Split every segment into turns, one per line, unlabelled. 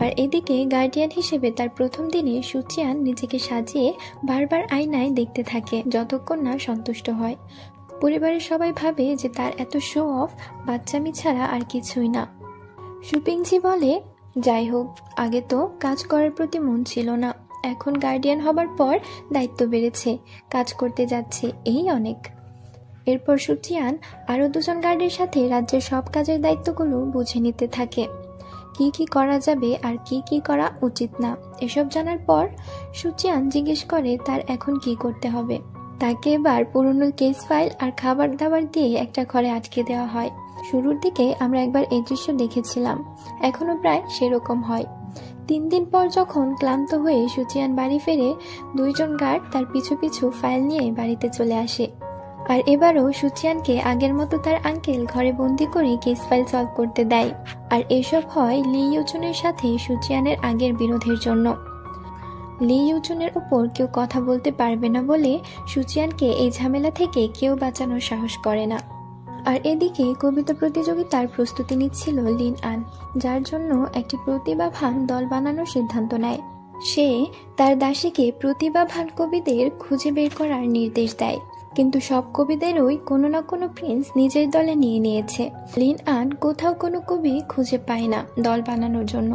আর এদিকে গার্ডিয়ান হিসেবে তার প্রথম দিনে সুচিয়ান নিজেকে সাজিয়ে বারবার আয়নায় দেখতে থাকে যতক্ষণ না সন্তুষ্ট হয়। পরিবারের সবাই ভাবে যে তার এত শো অফ বাচ্চামি ছাড়া আর কিছুই না। সুপিংজি বলে, যাই হোক, আগে তো কাজ করার প্রতি মন ছিল না, এখন গার্ডিয়ান হবার পর দায়িত্ব বেড়েছে, কাজ করতে যাচ্ছে, এই অনেক। এরপর সুচিয়ান আরো দুজন গার্ডের সাথে রাজ্যের সব কাজের দায়িত্বগুলো বুঝে নিতে থাকে, কি কি করা যাবে আর কি কি করা উচিত না। এসব জানার পর সুচিয়ান জিজ্ঞেস করে তার এখন কি করতে হবে। তাকে এবার পুরনো কেস ফাইল আর খাবার দাবার দিয়ে একটা ঘরে আটকে দেওয়া হয়। শুরুর দিকে আমরা একবার এই দৃশ্য দেখেছিলাম, এখনো প্রায় সেরকম হয়। 3 দিন পর যখন ক্লান্ত হয়ে সুচিয়ান বাড়ি ফেরে, 2 জন গার্ড তার পিছু পিছু ফাইল নিয়ে বাড়িতে চলে আসে। আর এবারও সুচিয়ানকে আগের মতো তার আঙ্কেল ঘরে বন্দি করে কেস ফাইল সলভ করতে দেয়। আর এসব হয় লি ইউচুনের সাথে সুচিয়ানের আগের বিরোধের জন্য। লি ইউচুনের উপর কেউ কথা বলতে পারবে না বলে সুচিয়ানকে এই ঝামেলা থেকে কেউ বাঁচানোর সাহস করে না। আর এদিকে কবিতা প্রতিযোগিতার প্রস্তুতি নিচ্ছিল লিন আন, যার জন্য একটি প্রতিভাবান দল বানানোর সিদ্ধান্ত নেয়। সে তার দাসীকে প্রতিভাবান কবিদের খুঁজে বের করার নির্দেশ দেয়, কিন্তু সব কবিদেরই কোনো না কোনো প্রিন্স নিজের দলে নিয়ে নিয়েছে। লিন আন কোথাও কোনো কবি খুঁজে পায় না দল বানানোর জন্য।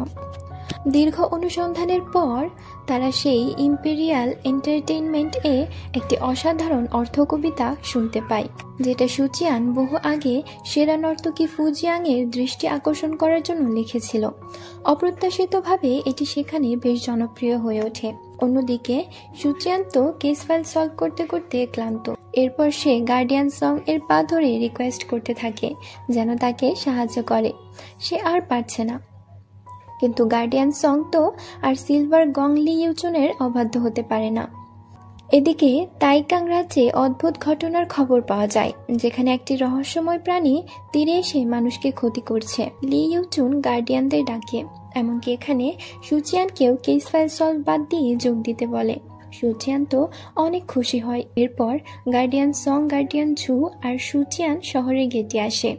দীর্ঘ অনুসন্ধানের পর তারা সেই ইম্পেরিয়াল এন্টারটেইনমেন্ট এ একটি অসাধারণ অর্থ কবিতা শুনতে পায়, যেটা সুচিয়ান বহু আগে সেরা নর্তকী ফুজিয়াং এর দৃষ্টি আকর্ষণ করার জন্য লিখেছিল। অপ্রত্যাশিতভাবে এটি সেখানে বেশ জনপ্রিয় হয়ে ওঠে। অন্যদিকে সুচিয়ান তো কেস ফাইল সলভ করতে করতে ক্লান্ত। এরপর সে গার্ডিয়ান সং এর পা ধরে রিকোয়েস্ট করতে থাকে যেন তাকে সাহায্য করে। সে আর পারছে না, কিন্তু গার্ডিয়ান সং তো আর সিলভার গং লি ইউচুনের অবাধ্য হতে পারে না। এদিকে তাইকাং রাজ্যে অদ্ভুত ঘটনার খবর পাওয়া যায়, যেখানে একটি রহস্যময় প্রাণী তীরে এসে মানুষকে ক্ষতি করছে। লি ইউচুন গার্ডিয়ানদের ডাকে, এমনকি এখানে সুচিয়ানকেও কেস ফাইল সলভ বাদ দিয়ে যোগ দিতে বলে। সুচিয়ান তো অনেক খুশি হয়। এরপর গার্ডিয়ান সং, গার্ডিয়ান ঝু আর সুচিয়ান শহরের গেটে আসে।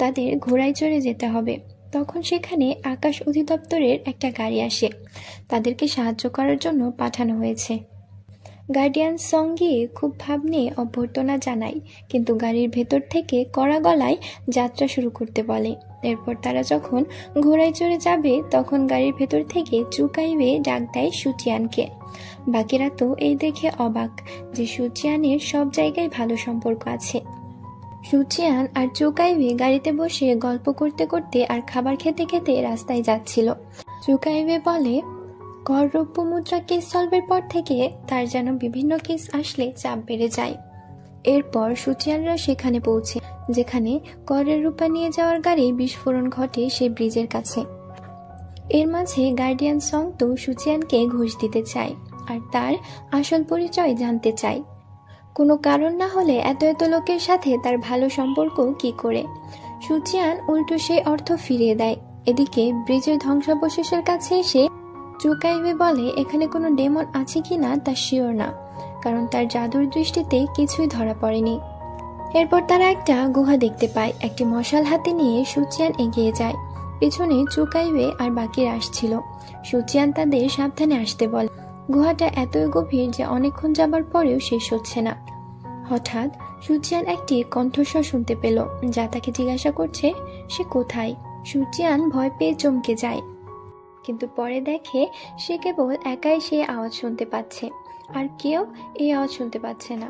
তাদের ঘোড়ায় চড়ে যেতে হবে। তখন সেখানে আকাশ অধিদপ্তরের একটা গাড়ি আসে, তাদেরকে সাহায্য করার জন্য পাঠানো হয়েছে। গার্ডিয়ান সং গিয়ে খুব ভাব নিয়ে অভ্যর্থনা জানায়, কিন্তু গাড়ির ভেতর থেকে কড়া গলায় যাত্রা শুরু করতে বলে। এরপর তারা যখন ঘোড়ায় চড়ে যাবে, তখন গাড়ির ভেতর থেকে চুকাইবে ডাক দেয় সুচিয়ানকে। বাকিরা তো এই দেখে অবাক যে সুচিয়ানের সব জায়গায় ভালো সম্পর্ক আছে। সুচিয়ান আর চুকাইবে গাড়িতে বসে গল্প করতে করতে আর খাবার খেতে খেতে রাস্তায় যাচ্ছিল। চুকাইবে বলে, কর রৌপ্য মুদ্রা কেস সলভের পর থেকে তার যেন বিভিন্ন কেস আসলে চাপ বেড়ে যায়। এরপর সুচিয়ানরা সেখানে পৌঁছে, যেখানে করের রূপা নিয়ে যাওয়ার গাড়ি বিস্ফোরণ ঘটে সেই ব্রিজের কাছে। এর মাঝে গার্ডিয়ান সং তো সুচিয়ানকে ঘুষ দিতে চায় আর তার আসল পরিচয় জানতে চায়। কোনো কারণ না হলে এত এত লোকের সাথে তার ভালো সম্পর্ক কি করে? সুচিয়ান উল্টো সেই অর্থ ফিরিয়ে দেয়। এদিকে ব্রিজের ধ্বংসাবশেষের কাছে এসে চুকাইবে বলে এখানে কোনো ডেমন আছে কিনা তা শিওর না, কারণ তার জাদুর দৃষ্টিতে কিছুই ধরা পড়েনি। এরপর তারা একটা গুহা দেখতে পায়। একটি মশাল হাতে নিয়ে সুচিয়ান এগিয়ে যায়। পেছনে চুকাইবে আর বাকিরা আসছিল। সুচিয়ান তাদের সাবধানে আসতে বলে। গুহাটা এতই গভীর যে অনেকক্ষণ যাবার পরেও শেষ হচ্ছে না। হঠাৎ সুচিয়ান একটি কণ্ঠস্বর শুনতে পেল, যা তাকে জিজ্ঞাসা করছে সে কোথায়। সুচিয়ান ভয় পেয়ে চমকে যায়, কিন্তু পরে দেখে সে কেবল একাই সে আওয়াজ শুনতে পাচ্ছে, আর কেউ এই আওয়াজ শুনতে পাচ্ছে না।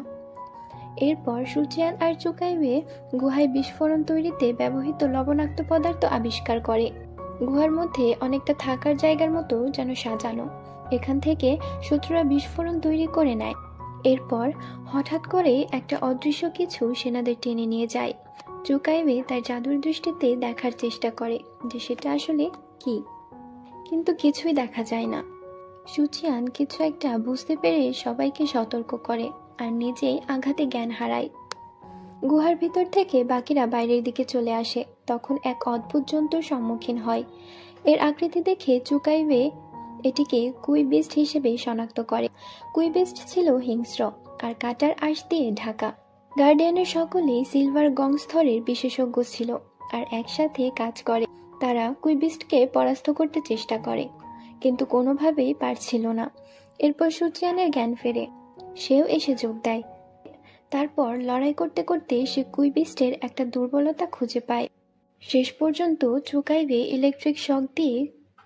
এরপর সুচিয়ান আর চুকাইবে গুহায় বিস্ফোরণ তৈরিতে ব্যবহৃত লবণাক্ত পদার্থ আবিষ্কার করে। গুহার মধ্যে অনেকটা থাকার জায়গার মতো যেন সাজানো। এখান থেকে শত্রুরা বিস্ফোরণ তৈরি করে নেয়। এরপর হঠাৎ করে একটা অদৃশ্য কিছু সেনাদের টেনে নিয়ে যায়। চুকাইবে তার জাদুর দৃষ্টিতে দেখার চেষ্টা করে যে সেটা আসলে কি, কিন্তু কিছুই দেখা যায় না। সুচিয়ান কিছু একটা বুঝতে পেরে সবাইকে সতর্ক করে আর নিজেই আঘাতে জ্ঞান হারায়। গুহার ভিতর থেকে বাকিরা বাইরের দিকে চলে আসে। তখন এক অদ্ভুত জন্তুর সম্মুখীন হয়। এর আকৃতি দেখে চুকাইবে এটিকে কুইবিস্ট হিসেবে শনাক্ত করে। কুইবিস্ট ছিল হিংস্র আর কাটার আঁশ দিয়ে ঢাকা। গার্ডিয়ানের সকলেই সিলভার গং স্তরের বিশেষজ্ঞ ছিল আর একসাথে কাজ করে। তারা কুইবিস্টকে পরাস্ত করতে চেষ্টা করে, কিন্তু কোনোভাবেই পারছিল না। এরপর সুচিয়ানের জ্ঞান ফেরে, সেও এসে যোগ দেয়। তারপর লড়াই করতে করতে সে কুইবিস্টের একটা দুর্বলতা খুঁজে পায়। শেষ পর্যন্ত চুকাইবে ইলেকট্রিক শক দিয়ে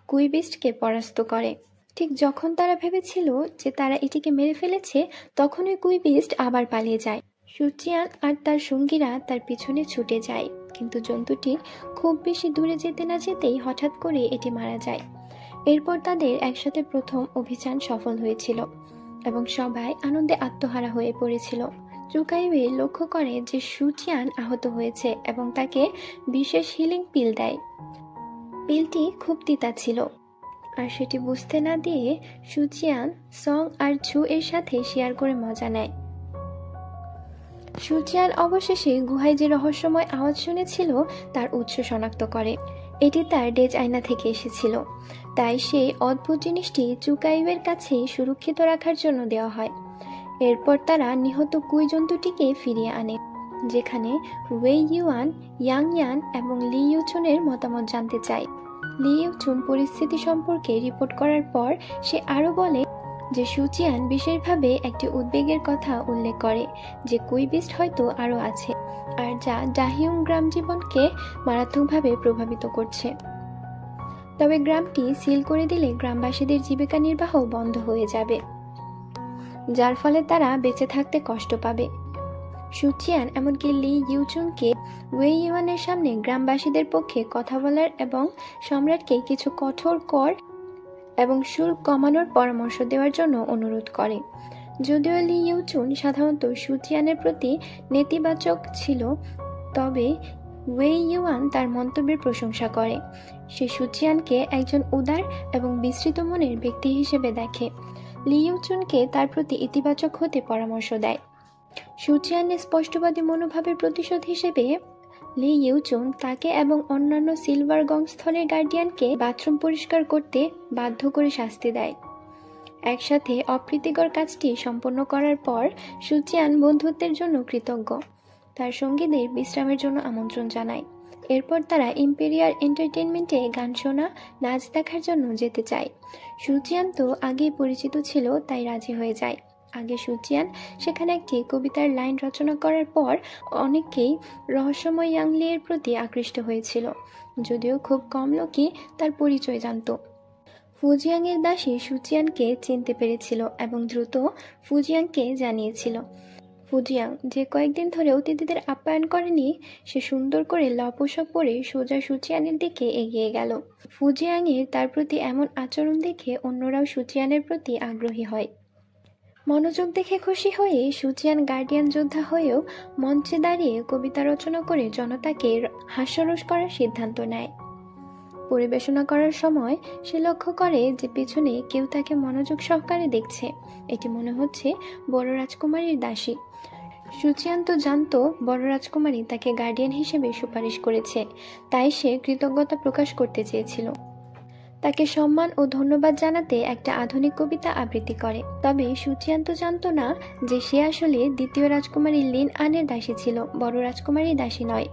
কুইবিস্টকে পরাস্ত করে। ঠিক যখন তারা ভেবেছিল যে তারা এটিকে মেরে ফেলেছে, তখনই কুইবিস্ট আবার পালিয়ে যায়। সুচিয়ান আর তার সঙ্গীরা তার পিছনে ছুটে যায়, কিন্তু জন্তুটি খুব বেশি দূরে যেতে না যেতেই হঠাৎ করে এটি মারা যায়। এরপর তাদের একসাথে প্রথম অভিযান সফল হয়েছিল এবং সবাই আনন্দে আত্মহারা হয়ে পড়েছিল। চুকাইবে লক্ষ্য করে যে সুচিয়ান আহত হয়েছে এবং তাকে বিশেষ হিলিং পিল দেয়। পিলটি খুব তিতা ছিল, আর সেটি বুঝতে না দিয়ে সুচিয়ান সং আর ঝু এর সাথে শেয়ার করে মজা নেয়। সুচিয়ান অবশেষে গুহায় যে রহস্যময় আওয়াজ শুনেছিল তার উৎস শনাক্ত করে। এটি তার ডেজ আয়না থেকে এসেছিল, তাই সেই অদ্ভুত জিনিসটি চুকাইবের কাছে সুরক্ষিত রাখার জন্য দেওয়া হয়। এরপর তারা নিহত কুই জন্তুটিকে ফিরিয়ে আনে, যেখানে ওয়েই ইউয়ান, ইয়াং ইয়ান এবং লি ইউচুনের মতামত জানতে চায়। লি ইউচুন পরিস্থিতি সম্পর্কে রিপোর্ট করার পর সে আরও বলে যে সুচিয়ান বিশেষভাবে একটি উদ্বেগের কথা উল্লেখ করে যে কুইবিস্ট হয়তো আরও আছে, আর যা ডাহিউং গ্রাম জীবনকে মারাত্মকভাবে প্রভাবিত করছে। তবে গ্রামটি সিল করে দিলে গ্রামবাসীদের জীবিকা নির্বাহ বন্ধ হয়ে যাবে, যার ফলে তারা বেঁচে থাকতে কষ্ট পাবে। সুচিয়ান এমনকি লি ইউচুনকে ওয়েই ইউয়ানের সামনে গ্রামবাসীদের পক্ষে কথা বলার এবং সম্রাটকে কিছু কঠোর কর এবং শুল্ক কমানোর পরামর্শ দেওয়ার জন্য অনুরোধ করে। যদিও লি ইউচুন সাধারণত সুচিয়ানের প্রতি নেতিবাচক ছিল, তবে ওয়েই ইউয়ান তার মন্তব্যের প্রশংসা করে। সে সুচিয়ানকে একজন উদার এবং বিস্তৃত মনের ব্যক্তি হিসেবে দেখে। লি ইউচুনকে তার প্রতি ইতিবাচক হতে পরামর্শ দেয়। সুচিয়ানের স্পষ্টবাদী মনোভাবের প্রতিশোধ হিসেবে লি ইউচুন তাকে এবং অন্যান্য সিলভার গং স্থলের গার্ডিয়ানকে বাথরুম পরিষ্কার করতে বাধ্য করে শাস্তি দেয়। একসাথে অপ্রীতিকর কাজটি সম্পন্ন করার পর সুচিয়ান বন্ধুত্বের জন্য কৃতজ্ঞ তার সঙ্গীদের বিশ্রামের জন্য আমন্ত্রণ জানায়। এরপর তারা ইম্পেরিয়াল এন্টারটেইনমেন্টে গান শোনা, নাচ দেখার জন্য যেতে চায়। সুচিয়ান তো আগেই পরিচিত ছিল, তাই রাজি হয়ে যায়। আগে সুচিয়ান সেখানে একটি কবিতার লাইন রচনা করার পর অনেকেই রহস্যময় ইয়াং লি এর প্রতি আকৃষ্ট হয়েছিল, যদিও খুব কম লোকই তার পরিচয় জানত। ফুজিয়াং এর দাসী সুচিয়ানকে চিনতে পেরেছিল এবং দ্রুত ফুজিয়াংকে জানিয়েছিল। ফুজিয়াং, যে কয়েকদিন ধরে অতিথিদের আপ্যায়ন করেনি, সে সুন্দর করে লাল পোশাক পরে সোজা সুচিয়ানের দিকে এগিয়ে গেল। ফুজিয়াং এর তার প্রতি এমন আচরণ দেখে অন্যরাও সুচিয়ানের প্রতি আগ্রহী হয়। মনোযোগ দেখে খুশি হয়ে সুচিয়ান গার্ডিয়ান যোদ্ধা হয়েও মঞ্চে দাঁড়িয়ে কবিতা রচনা করে জনতাকে হাস্যরস করার সিদ্ধান্ত নেয়। পরিবেশনা করার সময় সে লক্ষ্য করে যে পেছনে কেউ তাকে মনোযোগ সহকারে দেখছে। এটি মনে হচ্ছে বড় রাজকুমারীর দাসী। সুচিয়ান তো জানতো বড় রাজকুমারী তাকে গার্ডিয়ান হিসেবে সুপারিশ করেছে, তাই সে কৃতজ্ঞতা প্রকাশ করতে চেয়েছিল। তাকে সম্মান ও ধন্যবাদ জানাতে একটা আধুনিক কবিতা আবৃত্তি করে। তবে সুচিয়ান তো জানতো না যে সে আসলে দ্বিতীয় রাজকুমারী লিন আনের দাসী ছিল, বড় রাজকুমারীর দাসী নয়।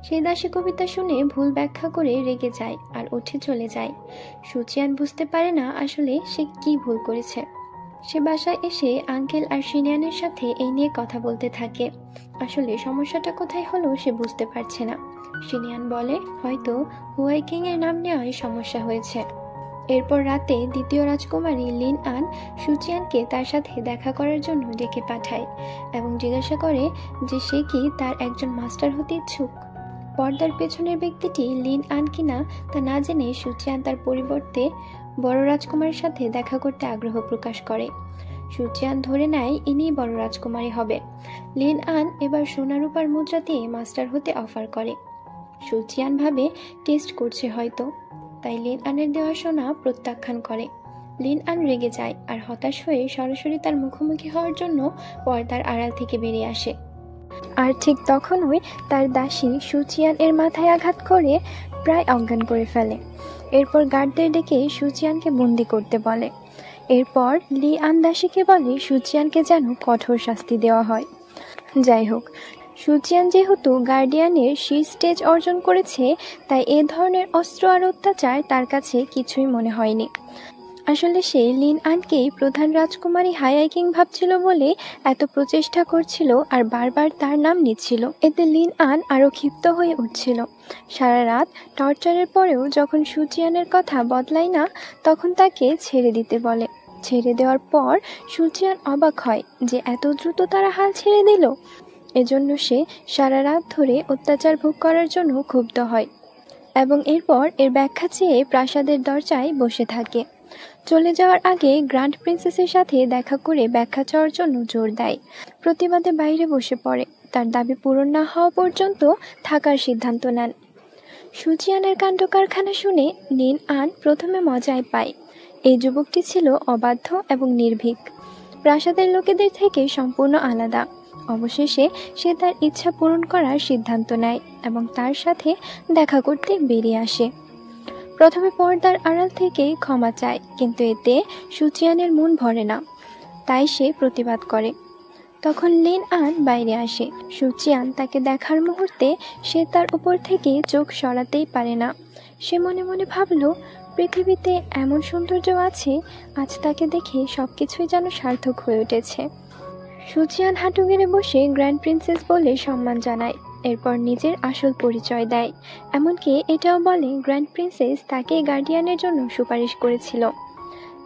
সেই দাসী কবিতা শুনে ভুল ব্যাখ্যা করে রেগে যায় আর উঠে চলে যায়। সুচিয়ান বুঝতে পারে না আসলে সে কি ভুল করেছে। সে বাসায় এসে আঙ্কেল আর শিনিয়ানের সাথে এই নিয়ে কথা বলতে থাকে। আসলে সমস্যাটা কোথায় হলো সে বুঝতে পারছে না। শিনিয়ান বলে হয়তো হুয়াই কিং এর নাম নেওয়ায় সমস্যা হয়েছে। এরপর রাতে দ্বিতীয় রাজকুমারী লিন আন সুচিয়ানকে তার সাথে দেখা করার জন্য ডেকে পাঠায় এবং জিজ্ঞাসা করে যে সে কি তার একজন মাস্টার হতে ইচ্ছুক। পর্দার পেছনের ব্যক্তিটি লিন আন কিনা তা না জেনে সুচিয়ান তার পরিবর্তে বড় রাজকুমারীর সাথে দেখা করতে আগ্রহ প্রকাশ করে। সুচিয়ান ধরে নেয় ইনিই বড় রাজকুমারী হবে। লিন আন এবার সোনা রূপার মুদ্রা দিয়ে মাস্টার হতে অফার করে। সুচিয়ান ভাবে টেস্ট করছে হয়তো, তাই লিন আনের দেওয়া সোনা প্রত্যাখ্যান করে। লিন আন রেগে যায় আর হতাশ হয়ে সরাসরি তার মুখোমুখি হওয়ার জন্য পর্দার আড়াল থেকে বেরিয়ে আসে। আর ঠিক তখনই তার দাসী সুচিয়ান এর মাথায় আঘাত করে প্রায় অজ্ঞান করে ফেলে। এরপর গার্ডদের ডেকে সুচিয়ানকে বন্দি করতে বলে। এরপর লি আন দাসীকে বলে সুচিয়ানকে যেন কঠোর শাস্তি দেওয়া হয়। যাই হোক, সুচিয়ান যেহেতু গার্ডিয়ানের শীর্ষ স্টেজ অর্জন করেছে, তাই এ ধরনের অস্ত্র আর অত্যাচার তার কাছে কিছুই মনে হয়নি। আসলে সে লিন আনকেই প্রধান রাজকুমারী হাইয়াই কিং ভাবছিল বলে এত প্রচেষ্টা করছিল আর বারবার তার নাম নিচ্ছিল। এতে লিন আন আরও ক্ষিপ্ত হয়ে উঠছিল। সারা রাত টর্চারের পরেও যখন সুচিয়ানের কথা বদলায় না, তখন তাকে ছেড়ে দিতে বলে। ছেড়ে দেওয়ার পর সুচিয়ান অবাক হয় যে এত দ্রুত তারা হাল ছেড়ে দিল। এজন্য সে সারা রাত ধরে অত্যাচার ভোগ করার জন্য ক্ষুব্ধ হয় এবং এরপর এর ব্যাখ্যা চেয়ে প্রাসাদের দরজায় বসে থাকে। চলে যাওয়ার আগে গ্র্যান্ড প্রিন্সেসের সাথে দেখা করে ব্যাখ্যা চাওয়ার জন্য জোর দেয়। প্রতিবাদে বাইরে বসে পড়ে। তার দাবি পূরণ না হওয়া পর্যন্ত থাকার সিদ্ধান্ত নেন। সুচিয়ানের কাণ্ড কারখানা শুনে লিন আন প্রথমে মজায় পায়। এই যুবকটি ছিল অবাধ্য এবং নির্ভীক, প্রাসাদের লোকেদের থেকে সম্পূর্ণ আলাদা। অবশেষে সে তার ইচ্ছা পূরণ করার সিদ্ধান্ত নেয় এবং তার সাথে দেখা করতে বেরিয়ে আসে। প্রথমে পর্দার আড়াল থেকে ক্ষমা চায়, কিন্তু এতে সুচিয়ানের মন ভরে না। তাই সে প্রতিবাদ করে। তখন লিন আন বাইরে আসে। সুচিয়ান তাকে দেখার মুহূর্তে সে তার উপর থেকে চোখ সরাতেই পারে না। সে মনে মনে ভাবল, পৃথিবীতে এমন সৌন্দর্য আছে, আজ তাকে দেখে সবকিছুই যেন সার্থক হয়ে উঠেছে। সুচিয়ান হাঁটু গেড়ে বসে গ্র্যান্ড প্রিন্সেস বলে সম্মান জানায়। এরপর নিজের আসল পরিচয় দেয়। এমনকি এটাও বলে গ্র্যান্ড প্রিন্সেস তাকে গার্ডিয়ানের জন্য সুপারিশ করেছিল।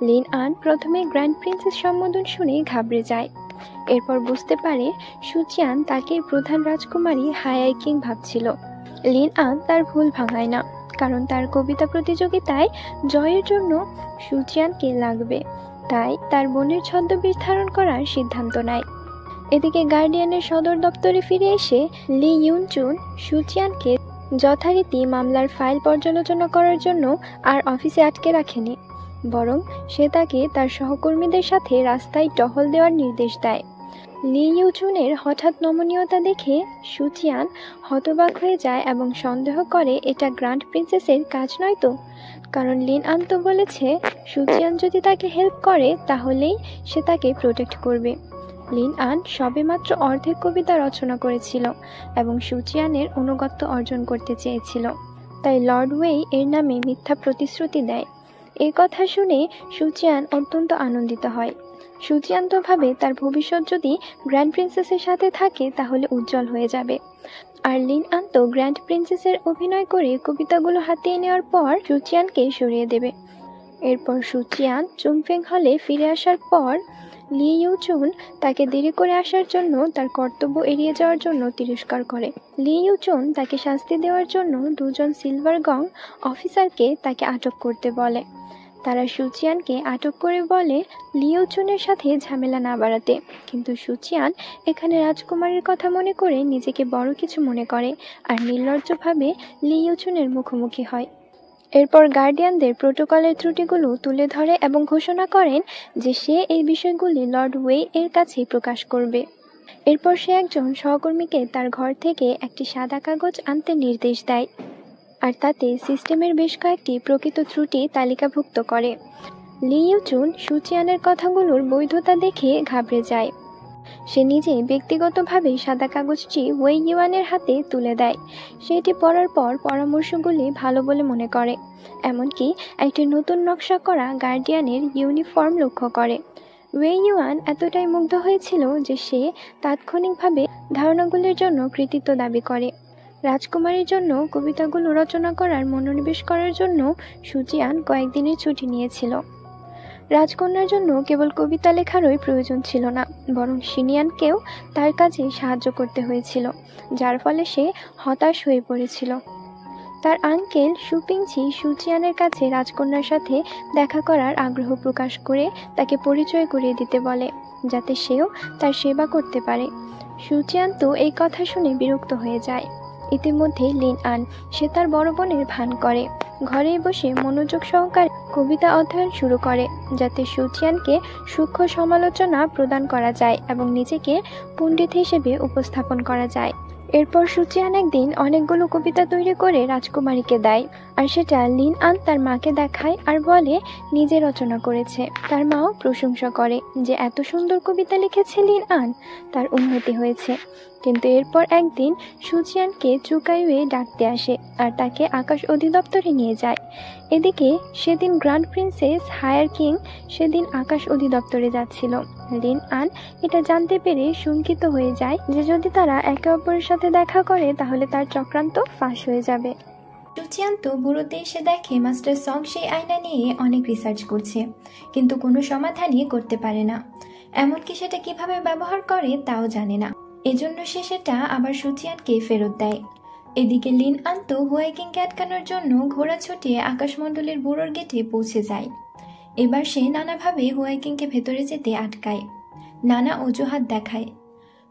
লিন আন প্রথমে গ্র্যান্ড প্রিন্সেস সম্বোধন শুনে ঘাবড়ে যায়। এরপর বুঝতে পারে সুচিয়ান তাকে প্রধান রাজকুমারী হাইয়াই কিং ভাবছিল। লিন আন তার ভুল ভাঙায় না, কারণ তার কবিতা প্রতিযোগিতায় জয়ের জন্য সুচিয়ানকে লাগবে। তাই তার বোনের ছদ্মবেশ ধারণ করার সিদ্ধান্ত নেয়। এদিকে গার্ডিয়ানের সদর দপ্তরে ফিরে এসে লি ইউনচুন সুচিয়ানকে যথারীতি মামলার ফাইল পর্যালোচনা করার জন্য আর অফিসে আটকে রাখেনি, বরং সে তাকে তার সহকর্মীদের সাথে রাস্তায় টহল দেওয়ার নির্দেশ দেয়। লি ইউচুনের হঠাৎ নমনীয়তা দেখে সুচিয়ান হতবাক হয়ে যায় এবং সন্দেহ করে এটা গ্র্যান্ড প্রিন্সেসের কাজ নয় তো, কারণ লিন আন তো বলেছে সুচিয়ান যদি তাকে হেল্প করে তাহলেই সে তাকে প্রোটেক্ট করবে। লিন আন সবেমাত্র অর্ধেক কবিতা রচনা করেছিল এবং সুচিয়ানের অনুগত্য অর্জন করতে চেয়েছিল, তাই লর্ড ওয়েই এর নামে মিথ্যা প্রতিশ্রুতি দেয়। এই কথা শুনে সুচিয়ান অত্যন্ত আনন্দিত হয়। সুচিয়ান তো ভাবে তার ভবিষ্যৎ যদি গ্র্যান্ড প্রিন্সেসের সাথে থাকে তাহলে উজ্জ্বল হয়ে যাবে। আর লিন আন তো গ্র্যান্ড প্রিন্সেসের অভিনয় করে কবিতাগুলো হাতিয়ে নেওয়ার পর সুচিয়ানকে সরিয়ে দেবে। এরপর সুচিয়ান চুংফেং হলে ফিরে আসার পর লি ইউচুন তাকে দেরি করে আসার জন্য তার কর্তব্য এড়িয়ে যাওয়ার জন্য তিরস্কার করে। লি ইউচুন তাকে শাস্তি দেওয়ার জন্য দুজন সিলভার গং অফিসারকে তাকে আটক করতে বলে। তারা সুচিয়ানকে আটক করে বলে লি ইউচুনের সাথে ঝামেলা না বাড়াতে, কিন্তু সুচিয়ান এখানে রাজকুমারীর কথা মনে করে নিজেকে বড় কিছু মনে করে আর নির্লজ্জভাবে লি ইউচুনের মুখোমুখি হয়। এরপর গার্ডিয়ানদের প্রোটোকলের ত্রুটিগুলো তুলে ধরে এবং ঘোষণা করেন যে সে এই বিষয়গুলি লর্ড ওয়ে এর কাছে প্রকাশ করবে। এরপর সে একজন সহকর্মীকে তার ঘর থেকে একটি সাদা কাগজ আনতে নির্দেশ দেয় আর তাতে সিস্টেমের বেশ কয়েকটি প্রকৃত ত্রুটি তালিকাভুক্ত করে। লি ইউচুন সুচিয়ানের কথাগুলোর বৈধতা দেখে ঘাবড়ে যায়। সে নিজে ব্যক্তিগতভাবে সাদা কাগজটি ওয়েই ইউয়ানের হাতে তুলে দেয়। সেটি পড়ার পর পরামর্শগুলি ভালো বলে মনে করে, এমনকি একটি নতুন নকশা করা গার্ডিয়ানের ইউনিফর্ম লক্ষ্য করে। ওয়েই ইউয়ান এতটাই মুগ্ধ হয়েছিল যে সে তাৎক্ষণিকভাবে ধারণাগুলির জন্য কৃতিত্ব দাবি করে। রাজকুমারীর জন্য কবিতাগুলো রচনা করার মনোনিবেশ করার জন্য সুচিয়ান কয়েকদিনের ছুটি নিয়েছিল। রাজকন্যার জন্য কেবল কবিতা লেখারই প্রয়োজন ছিল না, বরং সিনিয়ানকেও তার কাজে সাহায্য করতে হয়েছিল, যার ফলে সে হতাশ হয়ে পড়েছিল। তার আঙ্কেল সুপিংছি সুচিয়ানের কাছে রাজকন্যার সাথে দেখা করার আগ্রহ প্রকাশ করে তাকে পরিচয় করিয়ে দিতে বলে, যাতে সেও তার সেবা করতে পারে। সুচিয়ান তো এই কথা শুনে বিরক্ত হয়ে যায়। ইতিমধ্যে লিন আন সে তার বড় বোনের ভান করে ঘরেই বসে মনোযোগ সহকারে কবিতা অধ্যয়ন শুরু করে, যাতে সুচিয়ানকে সূক্ষ্ম সমালোচনা প্রদান করা যায় এবং নিজেকে পণ্ডিত হিসেবে উপস্থাপন করা যায়। এরপর সুচিয়ান একদিন অনেকগুলো কবিতা তৈরি করে রাজকুমারীকে দেয়, আর সেটা লিন আন তার মাকে দেখায় আর বলে নিজে রচনা করেছে। তার মাও প্রশংসা করে যে এত সুন্দর কবিতা লিখেছে লিন আন, তার উন্নতি হয়েছে। কিন্তু এরপর একদিন সুচিয়ানকে চুকাইয়ে ডাকতে আসে আর তাকে আকাশ অধিদপ্তরে নিয়ে যায়। এদিকে সেদিন গ্র্যান্ড প্রিন্সেস হায়ার কিং সেদিন আকাশ অধিদপ্তরে যাচ্ছিল। লিন আন এটা জানতে পেরে শঙ্কিত হয়ে যায় যে যদি তারা একে অপরের সাথে দেখা করে তাহলে তার চক্রান্ত ফাঁস হয়ে যাবে। সুচিয়ান তো বুড়োতে এসে দেখে মাস্টার সং সেই আয়না নিয়ে অনেক রিসার্চ করছে, কিন্তু কোনো সমাধানই করতে পারে না। এমনকি সেটা কিভাবে ব্যবহার করে তাও জানে না। এজন্য সে সেটা আবার সুচিয়ানকে ফেরত দেয়। এদিকে লিন আন তো হুয়াইকিংকে আটকানোর জন্য ঘোড়া ছুটিয়ে আকাশমণ্ডলের বুড়োর গেটে পৌঁছে যায়। এবার সে নানাভাবে হুয়াইকিংকে ভেতরে যেতে আটকায়, নানা অজুহাত দেখায়।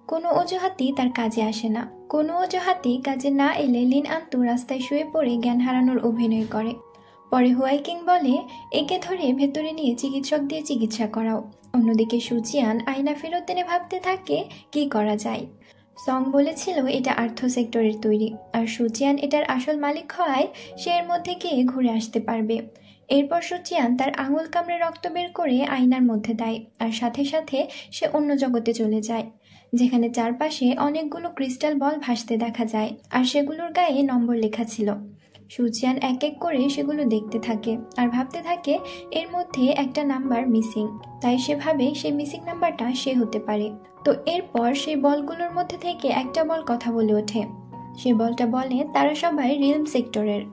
কোনো অজুহাতই তার কাজে আসে না। কোনো অজুহাতই কাজে না এলে লিন আন তো রাস্তায় শুয়ে পড়ে জ্ঞান হারানোর অভিনয় করে। পরে হুয়াইকিং বলে একে ধরে ভেতরে নিয়ে চিকিৎসক দিয়ে চিকিৎসা করাও। অন্যদিকে সুচিয়ান আয়না ফেরত এনে ভাবতে থাকে কি করা যায়। সং বলেছিল এটা আর্থ সেক্টরের তৈরি, আর সুচিয়ান এটার আসল মালিক হওয়ায় সে এর মধ্যে গিয়ে ঘুরে আসতে পারবে। এরপর সুচিয়ান তার আঙুল কামড়ে রক্ত বের করে আয়নার মধ্যে দেয়, আর সাথে সাথে সে অন্য জগতে চলে যায়, যেখানে চারপাশে অনেকগুলো ক্রিস্টাল বল ভাসতে দেখা যায়, আর সেগুলোর গায়ে নম্বর লেখা ছিল। সুচিয়ান এক এক করে সেগুলো দেখতে থাকে আর ভাবতে থাকে এর মধ্যে একটা নাম্বার মিসিং, তাই সে ভাবে সেই মিসিং নাম্বারটা সে হতে পারে। তো এরপর সেই বলগুলোর মধ্যে থেকে একটা বল কথা বলে ওঠে। সে বলটা বলে তারা সবাই রিলম সেক্টরের।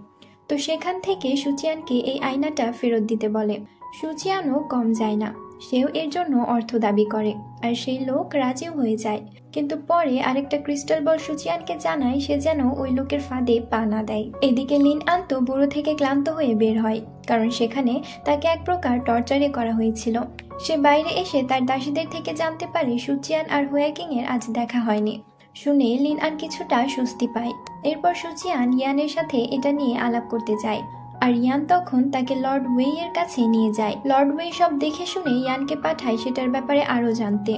তো সেখান থেকে সুচিয়ানকে এই আয়নাটা ফেরত দিতে বলে। সুচিয়ানও কম যায় না, সেও এর জন্য অর্থ দাবি করে, আর সেই লোক রাজিও হয়ে যায়। কিন্তু পরে আরেকটা ক্রিস্টাল বল সুচিয়ানকে জানায় সে যেন ওই লোকের ফাঁদে পা না দেয়। এদিকে লিন আন তো বুড়ো থেকে ক্লান্ত হয়ে বের হয়, কারণ সেখানে তাকে এক প্রকার টর্চারে করা হয়েছিল। সে বাইরে এসে তার দাসীদের থেকে জানতে পারে সুচিয়ান আর হুয়াইকিং এর আজ দেখা হয়নি। শুনে লিন আন কিছুটা স্বস্তি পায়। এরপর সুচিয়ান ইয়ানের সাথে এটা নিয়ে আলাপ করতে যায়, আর ইয়ান তখন তাকে লর্ড ওয়েই এর কাছে নিয়ে যায়। লর্ড ওয়ে সব দেখে শুনে ইয়ানকে পাঠায় সেটার ব্যাপারে আরো জানতে।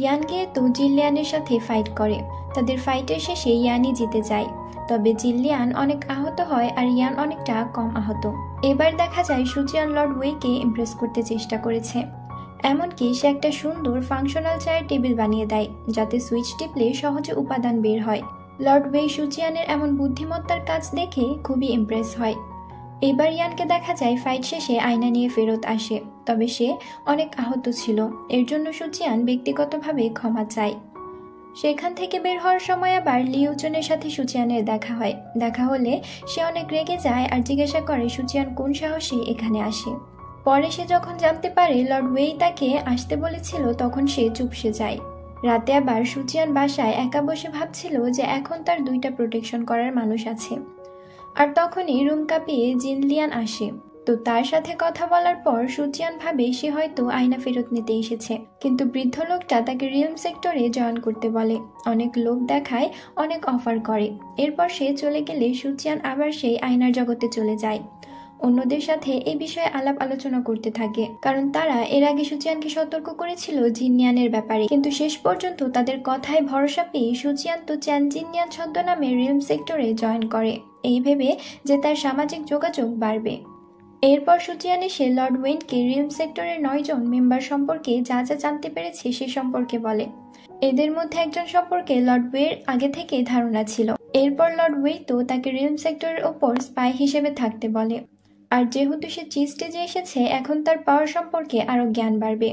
ইয়ান গিয়ে তো জিল্লিয়ানের সাথে ফাইট করে। তাদের ফাইটের শেষে ইয়ানই জিতে যায়, তবে জিল্লিয়ান অনেক আহত হয় আর ইয়ান অনেকটা কম আহত। এবার দেখা যায় সুচিয়ান লর্ড ওয়েকে ইমপ্রেস করতে চেষ্টা করেছে। এমনকি সে একটা সুন্দর ফাংশনাল চায়ের টেবিল বানিয়ে দেয়, যাতে সুইচ টিপলে সহজে উপাদান বের হয়। লর্ড ওয়ে সুচিয়ানের এমন বুদ্ধিমত্তার কাজ দেখে খুবই ইমপ্রেস হয়। এবার ইয়ানকে দেখা যায় ফাইট শেষে আয়না নিয়ে ফেরত আসে, তবে সে অনেক আহত ছিল। এর জন্য সুচিয়ান ব্যক্তিগতভাবে ক্ষমা চায়। সেখান থেকে বের হওয়ার সময় আবার লিউচনের সাথে সুচিয়ানের দেখা হয়। দেখা হলে সে অনেক রেগে যায় আর জিজ্ঞাসা করে সুচিয়ান কোন সাহসে এখানে আসে। পরে সে যখন জানতে পারে লর্ড ওয়েই তাকে আসতে বলেছিল তখন সে চুপসে যায়। রাতে আবার সুচিয়ান বাসায় একা বসে ভাবছিল যে এখন তার 2টা প্রোটেকশন করার মানুষ আছে। আর তখনই রুম কাঁপিয়ে জিনলিয়ান আসে। তো তার সাথে কথা বলার পর সুচিয়ান ভাবে সে হয়তো আয়না ফেরত নিতে এসেছে, কিন্তু বৃদ্ধ লোকটা তাকে রিলম সেক্টরে জয়েন করতে বলে, অনেক লোক দেখায়, অনেক অফার করে। এরপর সে চলে গেলে সুচিয়ান আবার সেই আয়নার জগতে চলে যায়। অন্যদের সাথে এই বিষয়ে আলাপ আলোচনা করতে থাকে, কারণ তারা এর আগে সুচিয়ানকে সতর্ক করেছিল জিনিয়ানের ব্যাপারে, কিন্তু শেষ পর্যন্ত তাদের কথায় ভরসা পেয়ে সুচিয়ান তো চ্যান জিনিয়ান ছদ্মনামে রিলম সেক্টরে জয়েন করে, এই ভেবে যে তার সামাজিক যোগাযোগ বাড়বে। এরপর সুচিয়ান এসে লর্ড ওয়েনকে রিলম সেক্টরের 9 জন মেম্বার সম্পর্কে যা যা জানতে পেরেছে সে সম্পর্কে বলে। এদের মধ্যে একজন সম্পর্কে লর্ড ওয়ের আগে থেকে ধারণা ছিল। এরপর লর্ড ওয়ে তো তাকে রিলম সেক্টরের ওপর স্পাই হিসেবে থাকতে বলে। আর যেহেতু সে চিজ স্টেজে এসেছে, এখন তার পাওয়ার সম্পর্কে আরো জ্ঞান বাড়বে,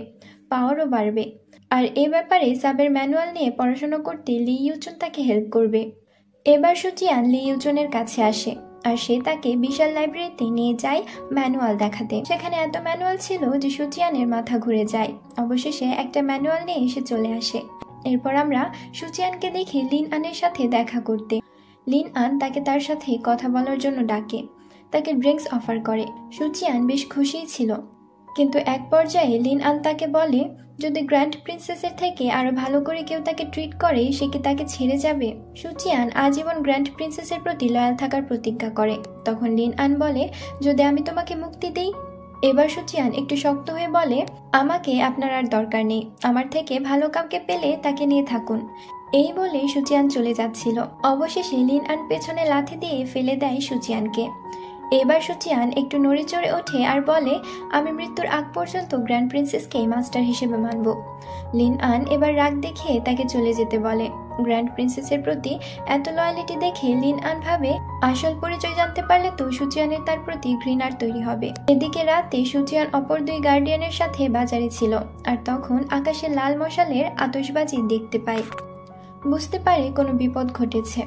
পাওয়ারও বাড়বে। আর এ ব্যাপারে সাবের ম্যানুয়াল নিয়ে পড়াশোনা করতে লি ইউচুন তাকে হেল্প করবে। এবার সুচিয়ান লি ইউচুনের কাছে আসে, আর সে তাকে বিশাল লাইব্রেরিতে নিয়ে যায় ম্যানুয়াল দেখাতে। সেখানে এত ম্যানুয়াল ছিল যে সুচিয়ানের মাথা ঘুরে যায়। অবশেষে একটা ম্যানুয়াল নিয়ে এসে চলে আসে। এরপর আমরা সুচিয়ানকে দেখি লিন আনের সাথে দেখা করতে। লিন আন তাকে তার সাথে কথা বলার জন্য ডাকে, তাকে ড্রিঙ্কস অফার করে। সুচিয়ান বেশ খুশিই ছিল, কিন্তু এক পর্যায়ে লিন আন তাকে বলে যদি গ্র্যান্ড প্রিন্সেসের থেকে আরো ভালো করে কেউ তাকে ট্রিট করে সে কি তাকে ছেড়ে যাবে। সুচিয়ান আজীবন গ্র্যান্ড প্রিন্সেসের প্রতি লয়াল থাকার প্রতিজ্ঞা করে। তখন লিন আন বলে যদি আমি তোমাকে মুক্তি দিই। এবার সুচিয়ান একটু শক্ত হয়ে বলে আমাকে আপনার আর দরকার নেই, আমার থেকে ভালো কাউকে পেলে তাকে নিয়ে থাকুন। এই বলে সুচিয়ান চলে যাচ্ছিল। অবশেষে লিন আন পেছনে লাথি দিয়ে ফেলে দেয় সুচিয়ানকে। এবার সুচিয়ান একটু নড়ে চড়ে ওঠে আর বলে আমি মৃত্যুর আগ পর্যন্ত গ্র্যান্ড প্রিন্সেসকে মাস্টার হিসেবে মানব। লিন আন এবার রাগ দেখিয়ে তাকে চলে যেতে বলে। গ্র্যান্ড প্রিন্সেসের প্রতি এত লয়ালিটি দেখে লিন আন ভাবে আসল পরিচয় জানতে পারলে তো সুচিয়ানের তার প্রতি ঘৃণার তৈরি হবে। এদিকে রাতে সুচিয়ান অপর দুই গার্ডিয়ানের সাথে বাজারে ছিল, আর তখন আকাশে লাল মশালের আতশবাজি দেখতে পায়। বুঝতে পারে কোনো বিপদ ঘটেছে।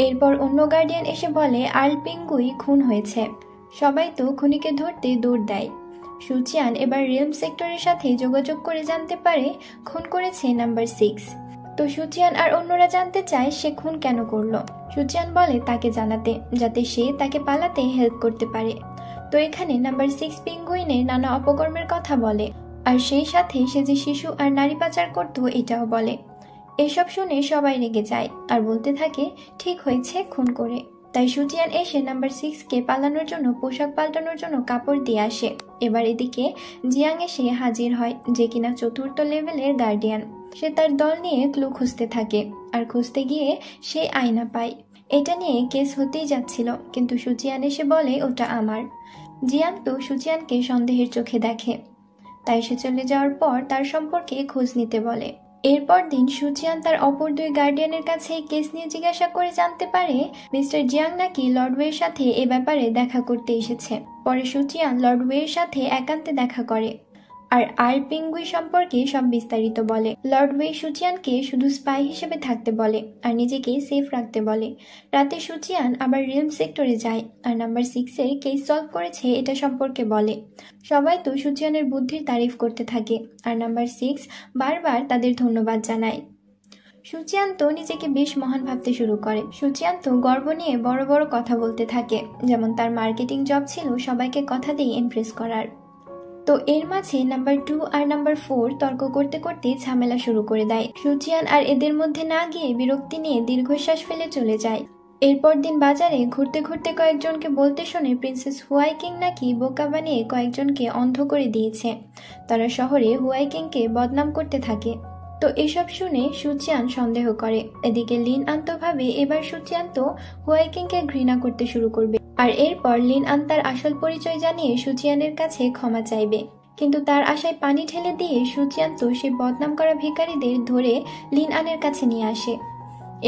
এরপর অন্য গার্ডিয়ান এসে বলে আর্ল পিঙ্গুই খুন হয়েছে। সবাই তো খুনিকে ধরতে দৌড় দেয়। সুচিয়ান এবার রিলম সেক্টরের সাথে যোগাযোগ করে জানতে পারে খুন করেছে নাম্বার 6। তো সুচিয়ান আর অন্যরা জানতে চায় সে খুন কেন করলো। সুচিয়ান বলে তাকে জানাতে, যাতে সে তাকে পালাতে হেল্প করতে পারে। তো এখানে নাম্বার 6 পিঙ্গুইনের নানা অপকর্মের কথা বলে, আর সেই সাথে সে যে শিশু আর নারী পাচার করতো এটাও বলে। এসব শুনে সবাই রেগে যায় আর বলতে থাকে ঠিক হয়েছে খুন করে। তাই সুচিয়ান এসে নাম্বার 6কে পালানোর জন্য পোশাক পাল্টানোর জন্য কাপড় দিয়ে আসে। এবার এদিকে জিয়াং এসে হাজির হয়, যে কিনা 4র্থ লেভেলের গার্ডিয়ান। সে তার দল নিয়ে ক্লু খুঁজতে থাকে, আর খুঁজতে গিয়ে সে আয়না পায়। এটা নিয়ে কেস হতেই যাচ্ছিল, কিন্তু সুচিয়ান এসে বলে ওটা আমার। জিয়াং তো সুচিয়ানকে সন্দেহের চোখে দেখে, তাই সে চলে যাওয়ার পর তার সম্পর্কে খোঁজ নিতে বলে। এরপর দিন সুচিয়ান তার অপর দুই গার্ডিয়ানের কাছে কেস নিয়ে জিজ্ঞাসা করে জানতে পারে মিস্টার জিয়াং নাকি লর্ড ওয়ের সাথে এ ব্যাপারে দেখা করতে এসেছে। পরে সুচিয়ান লর্ড ওয়ের সাথে একান্তে দেখা করে আর আর্ল পিঙ্গুই সম্পর্কে সব বিস্তারিত বলে। লর্ড ওয়ে সুচিয়ানকে শুধু স্পাই হিসেবে থাকতে বলে আর নিজেকে সেফ রাখতে বলে। রাতে সুচিয়ান আবার রিলম সেক্টরে যায় আর নাম্বার 6-এর কেস সলভ করেছে এটা সম্পর্কে বলে। সবাই তো সুচিয়ানের বুদ্ধির তারিফ করতে থাকে, আর নাম্বার 6 বারবার তাদের ধন্যবাদ জানায়। সুচিয়ান তো নিজেকে বেশ মহান ভাবতে শুরু করে। সুচিয়ান তো গর্ব নিয়ে বড় বড় কথা বলতে থাকে, যেমন তার মার্কেটিং জব ছিল সবাইকে কথা দিয়ে ইমপ্রেস করার। তো এর মাঝে নাম্বার 2 আর নাম্বার 4 তর্ক করতে করতে ঝামেলা শুরু করে দেয়। সুচিয়ান আর এদের মধ্যে না গিয়ে বিরক্তি নিয়ে দীর্ঘশ্বাস ফেলে চলে যায়। এরপর দিন বাজারে ঘুরতে ঘুরতে কয়েকজনকে বলতে শুনে প্রিন্সেস হুয়াই কিং নাকি বোকা বানিয়ে কয়েকজনকে অন্ধ করে দিয়েছে। তারা শহরে হুয়াই কিংকে বদনাম করতে থাকে। তো এসব শুনে সুচিয়ান সন্দেহ করে। এদিকে লিন আন্ত ভাবে এবার সুচিয়ান তো হুয়াই কিংকে ঘৃণা করতে শুরু করবে, আর এরপর লিন আন তার আসল পরিচয় জানিয়ে সুচিয়ানের কাছে ক্ষমা চাইবে। কিন্তু তার আশায় পানি ঢেলে দিয়ে সুচিয়ান তো সে বদনাম করা ভিখারিদের ধরে লিন আনের কাছে নিয়ে আসে।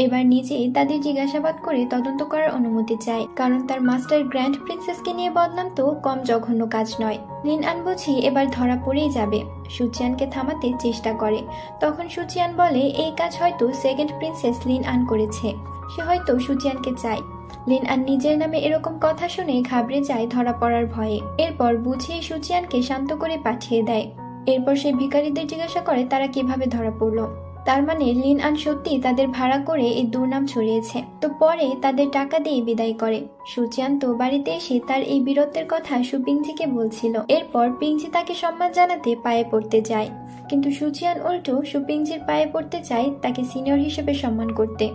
এবার নিজেই তাদের জিজ্ঞাসাবাদ করে তদন্ত করার অনুমতি চায়, কারণ তার মাস্টার গ্র্যান্ড প্রিন্সেসকে নিয়ে বদনাম তো কম জঘন্য কাজ নয়। লিন আন বুঝি এবার ধরা পড়েই যাবে। সুচিয়ানকে থামাতে চেষ্টা করে। তখন সুচিয়ান বলে এই কাজ হয়তো সেকেন্ড প্রিন্সেস লিন আন করেছে, সে হয়তো সুচিয়ানকে চায়। লিন আন নিজের নামে এরকম কথা শুনে ঘাবড়ে যায় ধরা পড়ার ভয়ে। এরপর বুঝিয়ে সুচিয়ানকে শান্ত করে পাঠিয়ে দেয়। এরপর সে ভিখারিদের জিজ্ঞাসা করে তারা কিভাবে ধরা পড়লো। তার মানে লিন আন সত্যি তাদের ভাড়া করে এই দুর্নাম ছড়িয়েছে। তো পরে তাদের টাকা দিয়ে বিদায় করে। সুচিয়ান তো বাড়িতে এসে তার এই বীরত্বের কথা সুপিংজিকে বলছিল। এরপর পিংজি তাকে সম্মান জানাতে পায়ে পড়তে যায়, কিন্তু সুচিয়ান উল্টো সুপিংজির পায়ে পড়তে চায় তাকে সিনিয়র হিসেবে সম্মান করতে।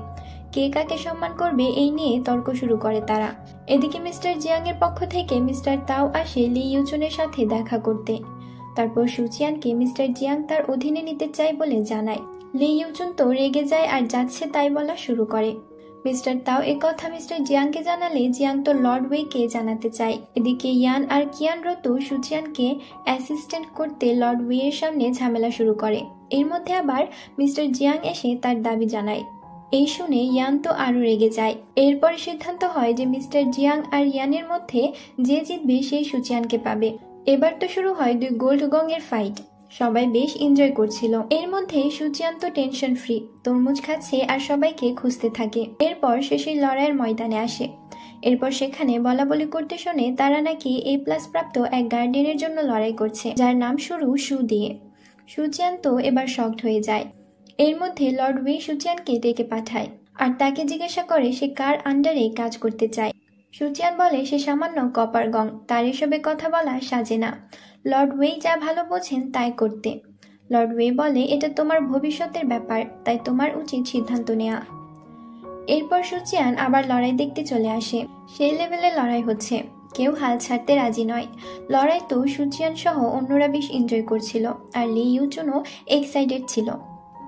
কে কাকে সম্মান করবে এই নিয়ে তর্ক শুরু করে তারা। এদিকে মিস্টার জিয়াং এর পক্ষ থেকে মিস্টার তাও আসে লি ইউচুনের সাথে দেখা করতে। তারপর সুচিয়ানকে মিস্টার জিয়াং তার অধীনে নিতে চায় বলে জানায়। লি ইউচুন তো রেগে যায় আর যাচ্ছে তাই বলা শুরু করে। মিস্টার তাও এ কথা মিস্টার জিয়াংকে জানালে জিয়াং তো লর্ড ওয়েকে জানাতে চায়। এদিকে ইয়ান আর কিয়ান রতো সুচিয়ানকে অ্যাসিস্ট্যান্ট করতে লর্ড ওয়ের সামনে ঝামেলা শুরু করে। এর মধ্যে আবার মিস্টার জিয়াং এসে তার দাবি জানায়। এই শুনে ইয়ান তো আরো রেগে যায়। এরপর সিদ্ধান্ত হয় যে মিস্টার জিয়াং আর ইয়ানের মধ্যে যে জিতবে সেই সুচিয়ানকে পাবে। এবার তো শুরু হয় দুই গোল্ড গং এর ফাইট। সবাই বেশ এনজয় করছিল। এর মধ্যে সুচিয়ান তো টেনশন ফ্রি, তরমুজ খাচ্ছে আর সবাইকে খুঁজতে থাকে। এরপর সে সেই লড়াইয়ের ময়দানে আসে। এরপর সেখানে বলা বলি করতে শুনে তারা নাকি A+ প্রাপ্ত এক গার্ডিয়ানের জন্য লড়াই করছে, যার নাম শুরু সু দিয়ে। সুচিয়ান তো এবার শকড হয়ে যায়। এর মধ্যে লর্ড ওয়ে সুচিয়ানকে ডেকে পাঠায় আর তাকে জিজ্ঞাসা করে সে কার আন্ডারে কাজ করতে চায়। সুচিয়ান বলে সে সামান্য কপার গং, তার এসবে কথা বলা সাজে না। লর্ড ওয়ে যা ভালো বোঝেন তাই করতে। লর্ড ওয়ে বলে এটা তোমার ভবিষ্যতের ব্যাপার, তাই তোমার উচিত সিদ্ধান্ত নেওয়া। এরপর সুচিয়ান আবার লড়াই দেখতে চলে আসে। সেই লেভেলে লড়াই হচ্ছে, কেউ হাল ছাড়তে রাজি নয়। লড়াই তো সুচিয়ান সহ অন্যরা বেশ এনজয় করছিল, আর লি ইউচুনও এক্সাইটেড ছিল।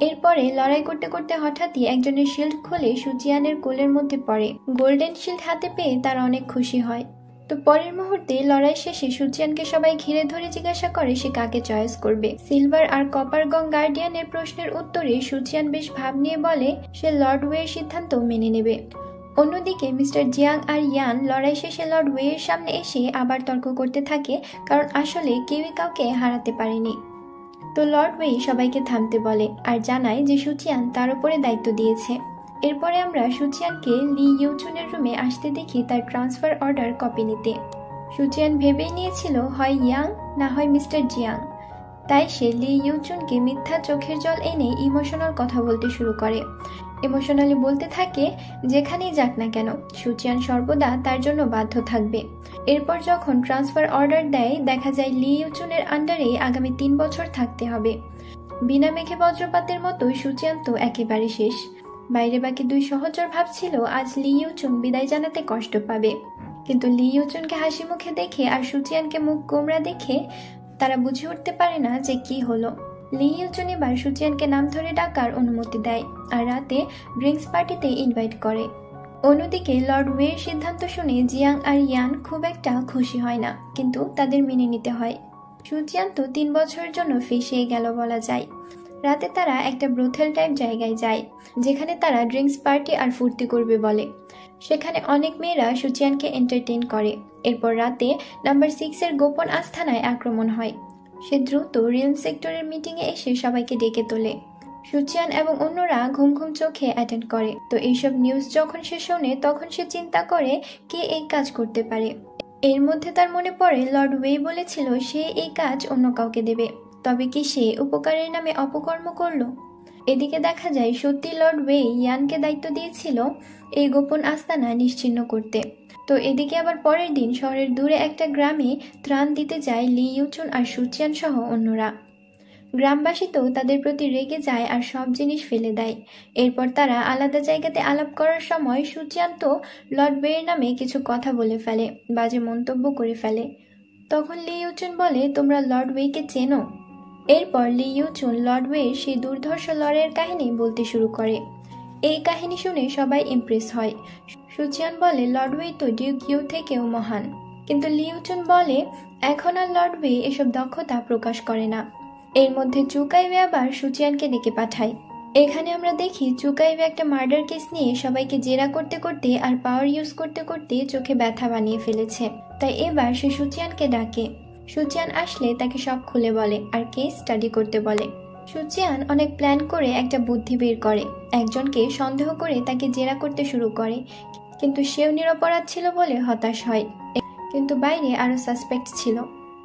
এরপরে লড়াই করতে করতে হঠাৎই একজনের শিল্ড খুলে সুচিয়ানের কোলের মধ্যে পড়ে। গোল্ডেন শিল্ড হাতে পেয়ে তার অনেক খুশি হয়। তো পরের মুহূর্তে লড়াই শেষে সুচিয়ানকে সবাই ঘিরে ধরে জিজ্ঞাসা করে সে কাকে চয়েস করবে। সিলভার আর কপার গং গার্ডিয়ানের প্রশ্নের উত্তরে সুচিয়ান বেশ ভাব নিয়ে বলে সে লর্ড ওয়ের সিদ্ধান্ত মেনে নেবে। অন্যদিকে মিস্টার জিয়াং আর ইয়ান লড়াই শেষে লর্ড ওয়ের সামনে এসে আবার তর্ক করতে থাকে, কারণ আসলে কেউই কাউকে হারাতে পারেনি। তো লর্ড ওয়ে সবাইকে থামতে বলে আর জানায় যে সুচিয়ান তার উপরে দায়িত্ব দিয়েছে। এরপরে আমরা সুচিয়ানকে লি ইউচুনের রুমে আসতে দেখি তার ট্রান্সফার অর্ডার কপি নিতে। সুচিয়ান ভেবেই নিয়েছিল হয় ইয়াং না হয় মিস্টার জিয়াং, তাই সে লি ইউচুনকে মিথ্যা চোখের জল এনে ইমোশনাল কথা বলতে শুরু করে। ইমোশনালি বলতে থাকে যেখানেই যাক না কেন সুচিয়ান সর্বদা তার জন্য বাধ্য থাকবে। এরপর যখন ট্রান্সফার অর্ডার দেয় দেখা যায় লি ইউচুনের আন্ডারে আগামী 3 বছর থাকতে হবে। বিনা মেঘে বজ্রপাতের মতো সুচিয়ান তো একেবারে শেষ। বাইরে বাকি 2 সহচর ভাবছিল আজ লি ইউচুন বিদায় জানাতে কষ্ট পাবে, কিন্তু লি ইউচুনকে হাসি মুখে দেখে আর সুচিয়ানকে মুখ গোমরা দেখে তারা বুঝে উঠতে পারে না যে কি হলো। লি ইউচুন এবার সুচিয়ানকে নাম ধরে ডাকার অনুমতি দেয় আর রাতে ড্রিঙ্কস পার্টিতে ইনভাইট করে। অন্যদিকে লর্ড ওয়ের সিদ্ধান্ত শুনে জিয়াং আর ইয়ান খুব একটা খুশি হয় না, কিন্তু তাদের মেনে নিতে হয়। সুচিয়ান তো 3 বছরের জন্য ফেঁসে গেল বলা যায়। রাতে তারা একটা ব্রোথেল টাইপ জায়গায় যায় যেখানে তারা ড্রিঙ্কস পার্টি আর ফুর্তি করবে বলে। সেখানে অনেক মেয়েরা সুচিয়ানকে এন্টারটেইন করে। এরপর রাতে নাম্বার 6 এর গোপন আস্থানায় আক্রমণ হয়। সে দ্রুত রিলম সেক্টরের মিটিংয়ে এসে সবাইকে ডেকে তোলে। সুচিয়ান এবং অন্যরা ঘুম ঘুম চোখে অ্যাটেন্ড করে। তো এইসব নিউজ যখন সে শোনে তখন সে চিন্তা করে কে এই কাজ করতে পারে। এর মধ্যে তার মনে পড়ে লর্ড ওয়ে বলেছিল সে এই কাজ অন্য কাউকে দেবে, তবে কি সে উপকারের নামে অপকর্ম করলো? এদিকে দেখা যায় সত্যি লর্ড ওয়ে ইয়ানকে দায়িত্ব দিয়েছিল এই গোপন আস্তানা নিশ্চিহ্ন করতে। তো এদিকে আবার পরের দিন শহরের দূরে একটা গ্রামে ত্রাণ দিতে যায় লি ইউচুন আর সুচিয়ান সহ অন্যরা। গ্রামবাসী তো তাদের প্রতি রেগে যায় আর সব জিনিস ফেলে দেয়। এরপর তারা আলাদা জায়গাতে আলাপ করার সময় সুচিয়ান তো লর্ড ওয়ের নামে কিছু কথা বলে ফেলে, বাজে মন্তব্য করে ফেলে। তখন লি ইউচুন বলে তোমরা লর্ড ওয়েকে চেনো? এরপর লি ইউচুন লর্ড ওয়ের সেই দুর্ধর্ষ লড়াইয়ের কাহিনী বলতে শুরু করে। এই কাহিনী শুনে সবাই ইমপ্রেস হয়। সুচিয়ান বলে লর্ড ওয়ে তো ডিউক ইউ থেকেও মহান, কিন্তু লি ইউচুন বলে এখন আর লর্ড ওয়ে এসব দক্ষতা প্রকাশ করে না। এর মধ্যে চুকাইওয়ে আবার সুচিয়ানকে ডেকে পাঠায়। এখানে আমরা দেখি চুকাইওয়ে একটা মার্ডার কেস নিয়ে সবাইকে জেরা করতে করতে আর পাওয়ার ইউজ করতে করতে চোখে ব্যথা বানিয়ে ফেলেছে, তাই এবার সে সুচিয়ানকে ডাকে। সুচিয়ান আসলে তাকে সব খুলে বলে আর কেস স্টাডি করতে বলে। সুচিয়ান অনেক প্ল্যান করে একটা বুদ্ধি বের করে, একজনকে সন্দেহ করে তাকে জেরা করতে শুরু করে, কিন্তু সেও নিরপরাধ ছিল বলে হতাশ হয়। কিন্তু বাইরে আরো সাসপেক্ট ছিল।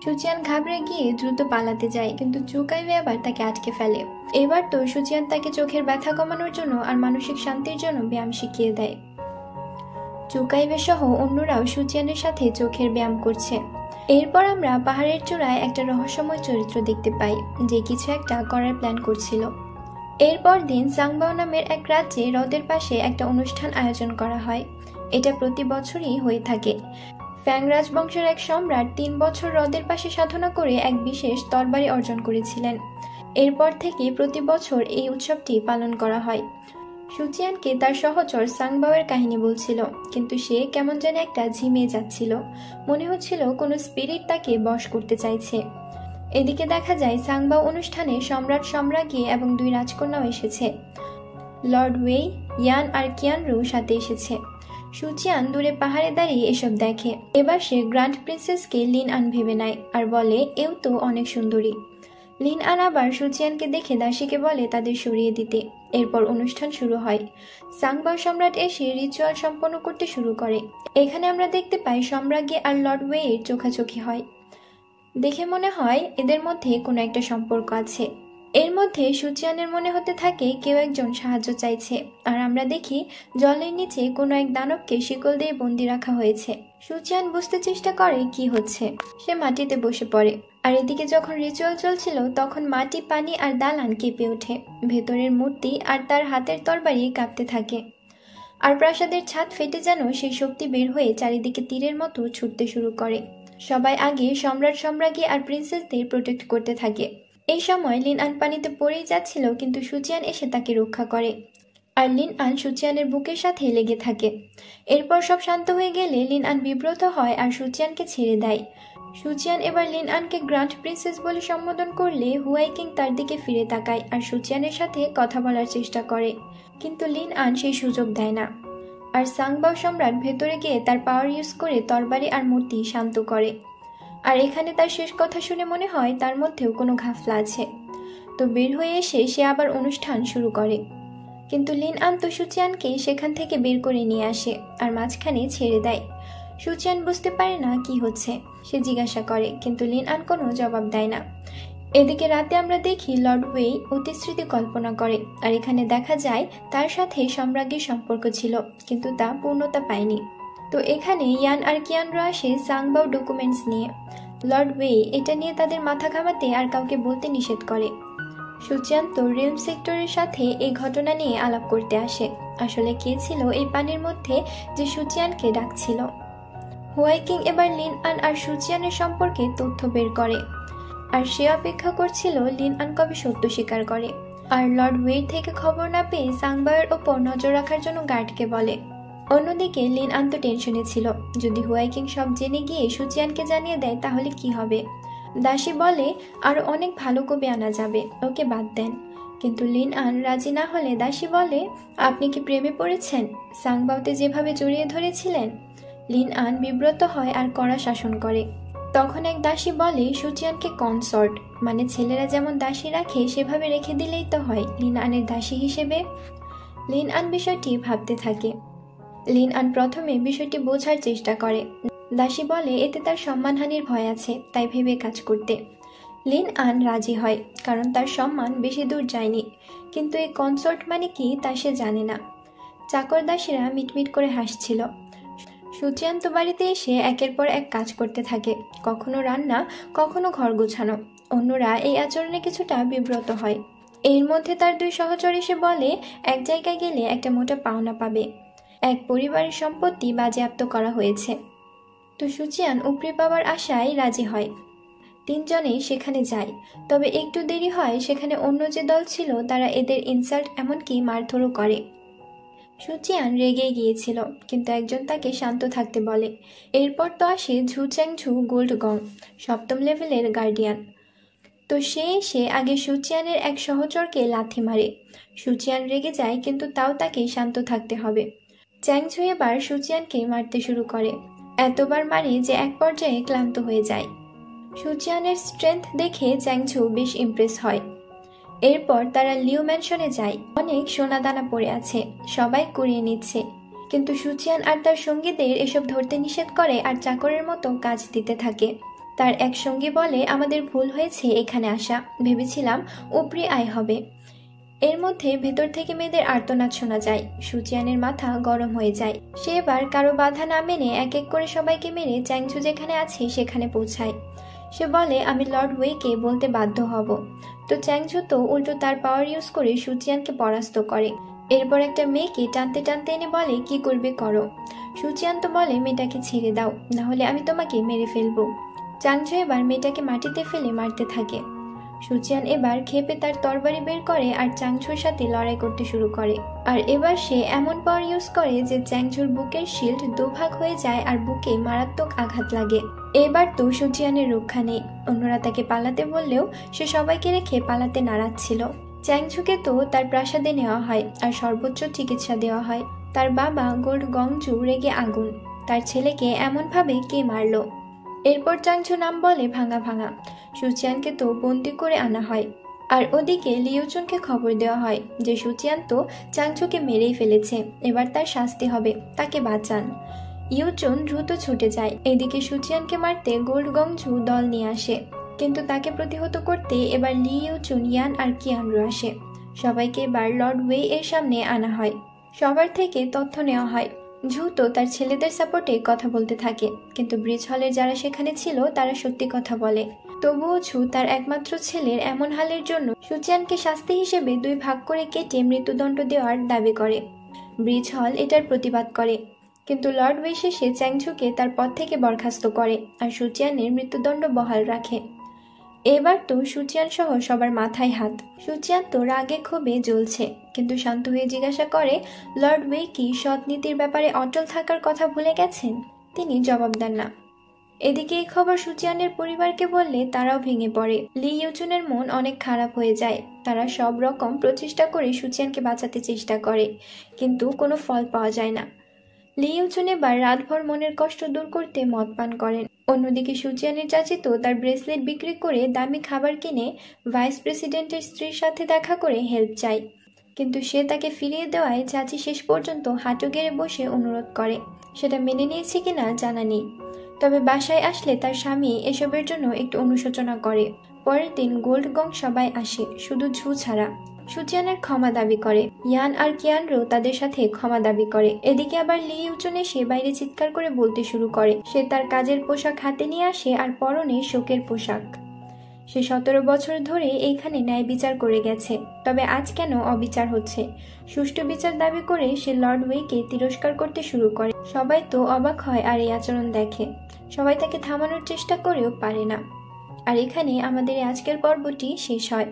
সুচিয়ান ঘাবড়ে গিয়ে দ্রুত পালাতে যায়, কিন্তু চুকাইওয়ে আবার তাকে আটকে ফেলে। এবার তো সুচিয়ান তাকে চোখের ব্যথা কমানোর জন্য আর মানসিক শান্তির জন্য ব্যায়াম শিখিয়ে দেয়। চুকাইওয়ে সহ অন্যরাও সুচিয়ানের সাথে চোখের ব্যায়াম করছে। এরপর আমরা পাহাড়ের চূড়ায় একটা রহস্যময় চরিত্র দেখতে পাই যে কিছু একটা করার প্ল্যান করছিল। এরপর দিন সাংবাও নামের এক রাজ্যে হ্রদের পাশে একটা অনুষ্ঠান আয়োজন করা হয়। এটা প্রতি বছরই হয়ে থাকে। ফ্যাং রাজবংশের এক সম্রাট 3 বছর হ্রদের পাশে সাধনা করে এক বিশেষ তরবারি অর্জন করেছিলেন। এরপর থেকে প্রতি বছর এই উৎসবটি পালন করা হয়। সুচিয়ানকে তার সহচর সাংবাওয়ের কাহিনী বলছিল, কিন্তু সে কেমন যেন একটা ঝিমিয়ে যাচ্ছিল। মনে হচ্ছিল কোনো স্পিরিট তাকে বশ করতে চাইছে। এদিকে দেখা যায় সাংবাও অনুষ্ঠানে সম্রাট সম্রাজ্ঞী এবং 2 রাজকন্যাও এসেছে। লর্ড ওয়ে, ইয়ান আর কিয়ানরু সাথে এসেছে। সুচিয়ান দূরে পাহাড়ে দাঁড়িয়ে এসব দেখে। এবার সে গ্র্যান্ড প্রিন্সেসকে লিন আন ভেবে নেয় আর বলে এও তো অনেক সুন্দরী। লিন আন আবার সুচিয়ানকে দেখে দাসীকে বলে তাদের সরিয়ে দিতে। এরপর অনুষ্ঠান শুরু হয়। সাংবাও সম্রাট এসে রিচুয়াল সম্পন্ন করতে শুরু করে। এখানে আমরা দেখতে পাই সম্রাজ্ঞী আর লর্ড ওয়ের চোখাচোখি হয়। দেখে মনে হয় এদের মধ্যে কোনো একটা সম্পর্ক আছে। এর মধ্যে সুচিয়ানের মনে হতে থাকে কেউ একজন সাহায্য চাইছে, আর আমরা দেখি জলের নিচে কোনো এক দানবকে শিকল দিয়ে বন্দি রাখা হয়েছে। সুচিয়ান বুঝতে চেষ্টা করে কি হচ্ছে। সে মাটিতে বসে পড়ে। আর এদিকে যখন রিচুয়াল চলছিল তখন মাটি, পানি আর দালান কেঁপে ওঠে। ভেতরের মূর্তি আর তার হাতের তরবারি কাঁপতে থাকে। আর প্রাসাদের ছাদ ফেটে যেন সেই শক্তি বের হয়ে চারিদিকে তীরের মতো ছুটতে শুরু করে। সবাই আগে সম্রাট সম্রাজ্ঞী আর প্রিন্সেসদের প্রোটেক্ট করতে থাকে। এই সময় লিন আন পানিতে পড়েই যাচ্ছিল, কিন্তু সুচিয়ান এসে তাকে রক্ষা করে। আর লিন আন সুচিয়ানের বুকের সাথে লেগে থাকে। এরপর সব শান্ত হয়ে গেলে লিন আন বিব্রত হয় আর সুচিয়ানকে ছেড়ে দেয়। সুচিয়ান এবার লিন আনকে গ্র্যান্ড প্রিন্সেস বলে সম্বোধন করলে হুয়াই কিং তার দিকে ফিরে তাকায় আর সুচিয়ানের সাথে কথা বলার চেষ্টা করে, কিন্তু লিন আন সেই সুযোগ দেয় না। আর সাংবাও সম্রাট ভেতরে গিয়ে তার পাওয়ার ইউজ করে তরবারি আর মূর্তি শান্ত করে। আর এখানে তার শেষ কথা শুনে মনে হয় তার মধ্যেও কোনো ঘাফলা আছে। তো বের হয়ে এসে সে আবার অনুষ্ঠান শুরু করে, কিন্তু লিন আন তো সুচিয়ানকে সেখান থেকে বের করে নিয়ে আসে আর মাঝখানে ছেড়ে দেয়। সুচিয়ান বুঝতে পারে না কি হচ্ছে, সে জিজ্ঞাসা করে, কিন্তু লিন আন কোনো জবাব দেয় না। এদিকে রাতে আমরা দেখি লর্ড ওয়েই অতিস্মৃতি কল্পনা করে, আর এখানে দেখা যায় তার সাথে সম্রাজ্ঞীর সম্পর্ক ছিল, কিন্তু তা পূর্ণতা পায়নি। তো এখানে ইয়ান আর কিয়ানরা আসে সাংবাও ডকুমেন্টস নিয়ে। লর্ড ওয়েই এটা নিয়ে তাদের মাথা ঘামাতে আর কাউকে বলতে নিষেধ করে। সুচিয়ান তো রিলম সেক্টরের সাথে এই ঘটনা নিয়ে আলাপ করতে আসে, আসলে কে ছিল এই পানির মধ্যে যে সুচিয়ানকে ডাকছিল। হুয়াই কিং এবার লিন আন আর সুচিয়ানের সম্পর্কে তথ্য বের করে, আর সে অপেক্ষা করছিল লিন আন কবে সত্য স্বীকার করে। আর লর্ড ওয়ের থেকে খবর না পেয়ে সাংবাওয়ের ওপর নজর রাখার জন্য গার্ডকে বলে। অন্যদিকে লিন আন তো টেনশনে ছিল, যদি হুয়াই কিং সব জেনে গিয়ে সুচিয়ানকে জানিয়ে দেয় তাহলে কি হবে। দাসী বলে আরো অনেক ভালো কবি আনা যাবে, ওকে বাদ দেন। কিন্তু লিন আন রাজি না হলে দাসী বলে, আপনি কি প্রেমে পড়েছেন? সাংবাওতে যেভাবে জড়িয়ে ধরেছিলেন। লিন আন বিব্রত হয় আর কড়া শাসন করে। তখন এক দাসী বলে, সুচিয়ানকে কনসর্ট মানে ছেলেরা যেমন দাসী রাখে সেভাবে রেখে দিলেই তো হয় লিন আনের দাসী হিসেবে। লিন আন বিষয়টি ভাবতে থাকে। লিন আন প্রথমে বিষয়টি বোঝার চেষ্টা করে। দাসী বলে এতে তার সম্মানহানির ভয় আছে, তাই ভেবে কাজ করতে। লিন আন রাজি হয়, কারণ তার সম্মান বেশি দূর যায়নি, কিন্তু এই কনসর্ট মানে কি তা সে জানে না। চাকর দাসীরা মিটমিট করে হাসছিল। সুচিয়ান তো বাড়িতে এসে একের পর এক কাজ করতে থাকে, কখনো রান্না, কখনো ঘর গোছানো। অন্যরা এই আচরণে কিছুটা বিব্রত হয়। এর মধ্যে তার দুই সহচর এসে বলে এক জায়গায় গেলে একটা মোটা পাওনা পাবে, এক পরিবারের সম্পত্তি বাজেয়াপ্ত করা হয়েছে। তো সুচিয়ান উপরি পাওয়ার আশায় রাজি হয়। তিনজনেই সেখানে যায়, তবে একটু দেরি হয়। সেখানে অন্য যে দল ছিল তারা এদের ইনসাল্ট এমনকি মারধরও করে। সুচিয়ান রেগে গিয়েছিল, কিন্তু একজন তাকে শান্ত থাকতে বলে। এরপর তো আসে ঝু চ্যাংঝু গোল্ড গং, সপ্তম লেভেলের গার্ডিয়ান। তো সে এসে আগে সুচিয়ানের এক সহচরকে লাথি মারে। সুচিয়ান রেগে যায়, কিন্তু তাও তাকে শান্ত থাকতে হবে। চ্যাংঝু এবার সুচিয়ানকে মারতে শুরু করে, এতবার মারে যে এক পর্যায়ে ক্লান্ত হয়ে যায়। সুচিয়ানের স্ট্রেংথ দেখে চ্যাংঝু বেশ ইমপ্রেস হয়। এরপর তারা লিউ ম্যানশনে যায়। অনেক সোনা দানা পড়ে আছে, সবাই কুড়িয়ে নিচ্ছে, কিন্তু সুচিয়ান আর তার সঙ্গীদের এসব ধরতে নিষেধ করে আর চাকরের মতো কাজ দিতে থাকে। তার এক সঙ্গী বলে, আমাদের ভুল হয়েছে এখানে আসা, ভেবেছিলাম উপরি আয় হবে। এর মধ্যে ভেতর থেকে মেয়েদের আর্তনাদ শোনা যায়। সুচিয়ানের মাথা গরম হয়ে যায়। সে এবার কারো বাধা না মেনে এক এক করে সবাইকে মেরে চ্যাংঝু যেখানে আছে সেখানে পৌঁছায়। সে বলে, আমি লর্ড ওয়েকে বলতে বাধ্য হব। তো চ্যাংঝু তো উল্টো তার পাওয়ার ইউজ করে সুচিয়ানকে পরাস্ত করে। এরপর একটা মেয়েকে টানতে টানতে এনে বলে, কি করবে করো। সুচিয়ান তো বলে, মেয়েটাকে ছেড়ে দাও, না হলে আমি তোমাকে মেরে ফেলবো। চ্যাংঝু এবার মেয়েটাকে মাটিতে ফেলে মারতে থাকে। সুচিয়ান এবার ক্ষেপে তার তরবারি বের করে আর চ্যাংঝুর সাথে লড়াই করতে শুরু করে। আর এবার সে এমন পাওয়ার ইউজ করে যে চ্যাংঝুর বুকের শিল্ড দুভাগ হয়ে যায় আর বুকে মারাত্মক আঘাত লাগে। এবার তো সুচিয়ানের রক্ষা নেই। অন্যরা তাকে পালাতে বললেও সে সবাইকে রেখে পালাতে নাড়াচ্ছিল। চ্যাংঝুকে তো তার প্রাসাদে নেওয়া হয় আর সর্বোচ্চ চিকিৎসা দেওয়া হয়। তার বাবা গোল্ড গংজু রেগে আগুন, তার ছেলেকে এমনভাবে কে মারলো। এরপর চ্যাংঝু নাম বলে ভাঙা ভাঙা। সুচিয়ানকে তো বন্দি করে আনা হয়। আর ওদিকে লিউচুনকে খবর দেওয়া হয় যে সুচিয়ান তো চ্যাংঝুকে মেরেই ফেলেছে, এবার তার শাস্তি হবে, তাকে বাঁচান। ইউচুন দ্রুত ছুটে যায়। এদিকে সুচিয়ানকে মারতে গোল্ড গংঝু দল নিয়ে আসে, কিন্তু তাকে প্রতিহত করতে এবার লি ইউচুন, ইয়ান আর কিয়ানরু আসে। সবাইকে এবার লর্ড ওয়ে এর সামনে আনা হয়। সবার থেকে তথ্য নেওয়া হয়। ঝু তো তার ছেলেদের সাপোর্টে কথা বলতে থাকে, কিন্তু ব্রিজ হলের যারা সেখানে ছিল তারা সত্যি কথা বলে। তবুও ঝু তার একমাত্র ছেলের এমন হালের জন্য সুচিয়ানকে শাস্তি হিসেবে দুই ভাগ করে কেটে মৃত্যুদণ্ড দেওয়ার দাবি করে। ব্রিজ হল এটার প্রতিবাদ করে, কিন্তু লর্ড ওয়ে শেষে চ্যাংঝুকে তার পদ থেকে বরখাস্ত করে আর সুচিয়ানের মৃত্যুদণ্ড বহাল রাখে। এবার তো সুচিয়ান সহ সবার মাথায় হাত। সুচিয়ান তো রাগে ক্ষোভে জ্বলছে, কিন্তু শান্ত হয়ে জিজ্ঞাসা করে, লর্ড ওয়ে কি সৎ নীতির ব্যাপারে অটল থাকার কথা ভুলে গেছেন? তিনি জবাব দেন না। এদিকে এই খবর সুচিয়ানের পরিবারকে বললে তারাও ভেঙে পড়ে। লি ইউচুনের মন অনেক খারাপ হয়ে যায়। তারা সব রকম প্রচেষ্টা করে সুচিয়ানকে বাঁচাতে চেষ্টা করে, কিন্তু কোনো ফল পাওয়া যায় না। লি ইউচুন এবার রাতভর মনের কষ্ট দূর করতে মদ পান করেন। অন্যদিকে সুচিয়ানের চাচিতো তার ব্রেসলেট বিক্রি করে দামি খাবার কিনে ভাইস প্রেসিডেন্টের স্ত্রীর সাথে দেখা করে হেল্প চায়, কিন্তু সে তাকে ফিরিয়ে দেওয়ায় চাচি শেষ পর্যন্ত হাঁটু গেড়ে বসে অনুরোধ করে। সেটা মেনে নিয়েছে কিনা জানা নেই, তবে বাসায় আসলে তার স্বামী এসবের জন্য একটু অনুশোচনা করে। পরের দিন গোল্ড গং সবাই আসে, শুধু ঝু ছাড়া। সুচিয়ানের ক্ষমা দাবি করে। ইয়ান আর কিয়ানরও তাদের সাথে ক্ষমা দাবি করে। এদিকে আবার লি ইউচুন এসে বাইরে চিৎকার করে বলতে শুরু করে। সে তার কাজের পোশাক হাতে নিয়ে আসে আর পরনে শোকের পোশাক। সে 17 বছর ধরে এইখানে ন্যায় বিচার করে গেছে, তবে আজ কেন অবিচার হচ্ছে? সুষ্ঠু বিচার দাবি করে সে লর্ড ওয়েকে তিরস্কার করতে শুরু করে। সবাই তো অবাক হয় আর এই আচরণ দেখে। সবাই তাকে থামানোর চেষ্টা করেও পারে না। আর এখানে আমাদের আজকের পর্বটি শেষ হয়।